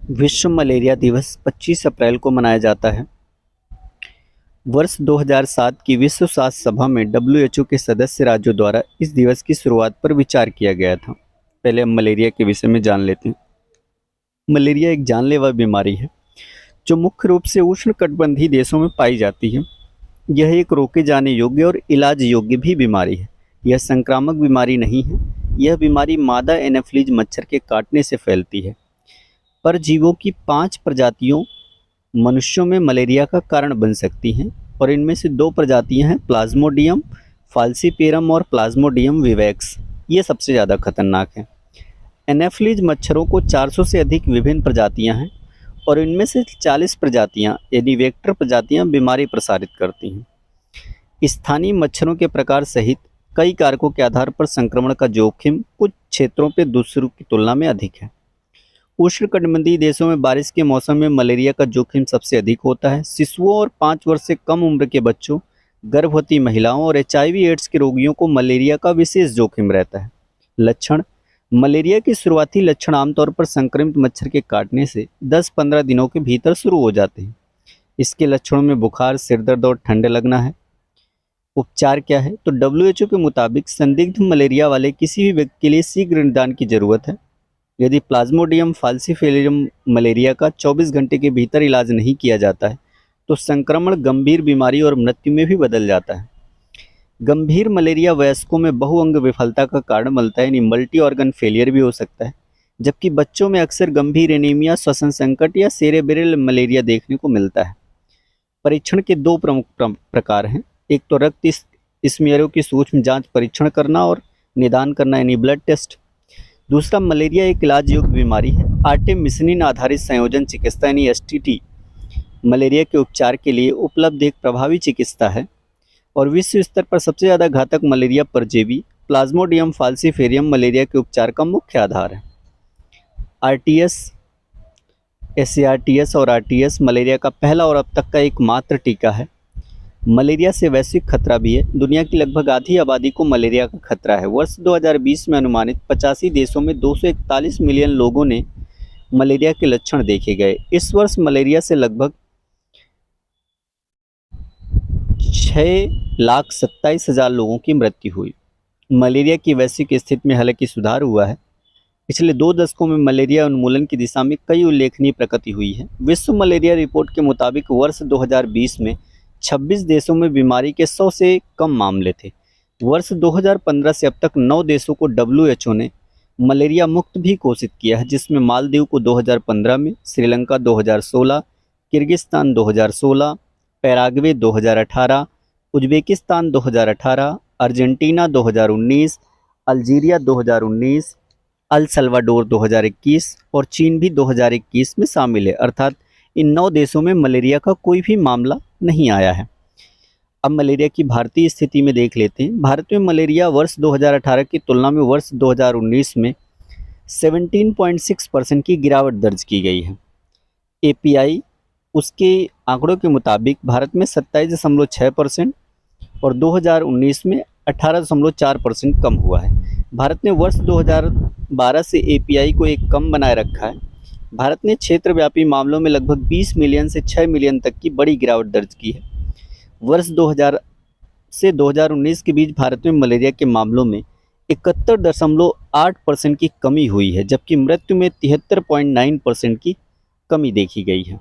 विश्व मलेरिया दिवस 25 अप्रैल को मनाया जाता है। वर्ष 2007 की विश्व स्वास्थ्य सभा में डब्ल्यूएचओ के सदस्य राज्यों द्वारा इस दिवस की शुरुआत पर विचार किया गया था। पहले हम मलेरिया के विषय में जान लेते हैं। मलेरिया एक जानलेवा बीमारी है जो मुख्य रूप से उष्णकटिबंधीय देशों में पाई जाती है। यह एक रोके जाने योग्य और इलाज योग्य भी बीमारी है। यह संक्रामक बीमारी नहीं है। यह बीमारी मादा एनाफिलीज मच्छर के काटने से फैलती है। परजीवों की 5 प्रजातियों मनुष्यों में मलेरिया का कारण बन सकती हैं और इनमें से 2 प्रजातियां हैं, प्लाज्मोडियम फाल्सीपेरम और प्लाज्मोडियम विवैक्स। ये सबसे ज़्यादा खतरनाक हैं। एनाफिलीज मच्छरों को 400 से अधिक विभिन्न प्रजातियां हैं और इनमें से 40 प्रजातियां यानी वेक्टर प्रजातियां बीमारी प्रसारित करती हैं। स्थानीय मच्छरों के प्रकार सहित कई कारकों के आधार पर संक्रमण का जोखिम कुछ क्षेत्रों पर दूसरों की तुलना में अधिक है। उष्णकटिबंधीय देशों में बारिश के मौसम में मलेरिया का जोखिम सबसे अधिक होता है। शिशुओं और 5 वर्ष से कम उम्र के बच्चों, गर्भवती महिलाओं और एचआईवी एड्स के रोगियों को मलेरिया का विशेष जोखिम रहता है। लक्षण: मलेरिया के शुरुआती लक्षण आमतौर पर संक्रमित मच्छर के काटने से 10-15 दिनों के भीतर शुरू हो जाते हैं। इसके लक्षणों में बुखार, सिर दर्द और ठंडे लगना है। उपचार क्या है? तो डब्ल्यूएचओ के मुताबिक संदिग्ध मलेरिया वाले किसी भी व्यक्ति के लिए शीघ्र निदान की जरूरत है। यदि प्लाज्मोडियम फाल्सीफेरम मलेरिया का 24 घंटे के भीतर इलाज नहीं किया जाता है तो संक्रमण गंभीर बीमारी और मृत्यु में भी बदल जाता है। गंभीर मलेरिया वयस्कों में बहुअंग विफलता का कारण बनता है, यानी मल्टी ऑर्गन फेलियर भी हो सकता है, जबकि बच्चों में अक्सर गंभीर एनीमिया, श्वसन संकट या सेरेब्रल मलेरिया देखने को मिलता है। परीक्षण के 2 प्रमुख प्रकार हैं। एक तो रक्त स्मीयरों की सूक्ष्म जांच परीक्षण करना और निदान करना यानी ब्लड टेस्ट। दूसरा, मलेरिया एक इलाज योग्य बीमारी है। आर्टेमिसिनिन आधारित संयोजन चिकित्सा यानी एसटीटी मलेरिया के उपचार के लिए उपलब्ध एक प्रभावी चिकित्सा है और विश्व स्तर पर सबसे ज़्यादा घातक मलेरिया परजीवी प्लाज्मोडियम फाल्सीफेरम मलेरिया के उपचार का मुख्य आधार है। आरटीएस, एसएआरटीएस और आरटीएस मलेरिया का पहला और अब तक का एकमात्र टीका है। मलेरिया से वैश्विक खतरा भी है। दुनिया की लगभग आधी आबादी को मलेरिया का खतरा है। वर्ष 2020 में अनुमानित 85 देशों में 241 मिलियन लोगों ने मलेरिया के लक्षण देखे गए। इस वर्ष मलेरिया से लगभग 6,27,000 लोगों की मृत्यु हुई। मलेरिया की वैश्विक स्थिति में हालांकि सुधार हुआ है। पिछले 2 दशकों में मलेरिया उन्मूलन की दिशा में कई उल्लेखनीय प्रगति हुई है। विश्व मलेरिया रिपोर्ट के मुताबिक वर्ष 2020 में 26 देशों में बीमारी के 100 से कम मामले थे। वर्ष 2015 से अब तक 9 देशों को डब्ल्यूएचओ ने मलेरिया मुक्त भी घोषित किया है, जिसमें मालदीव को 2015 में, Sri Lanka 2016, Kyrgyzstan 2016, Paraguay 2018, Uzbekistan 2018, Argentina 2019, Algeria 2019, El Salvador 2021 और चीन भी 2021 में शामिल है। अर्थात इन 9 देशों में मलेरिया का कोई भी मामला नहीं आया है। अब मलेरिया की भारतीय स्थिति में देख लेते हैं। भारत में मलेरिया वर्ष 2018 की तुलना में वर्ष 2019 में 17.6% की गिरावट दर्ज की गई है। एपीआई उसके आंकड़ों के मुताबिक भारत में 27.6% और 2019 में 18.4% कम हुआ है। भारत ने वर्ष 2012 से एपीआई को एक कम बनाए रखा है। भारत ने क्षेत्रव्यापी मामलों में लगभग 20 मिलियन से 6 मिलियन तक की बड़ी गिरावट दर्ज की है। वर्ष 2000 से 2019 के बीच भारत में मलेरिया के मामलों में 71.8% की कमी हुई है, जबकि मृत्यु में 73.9% की कमी देखी गई है।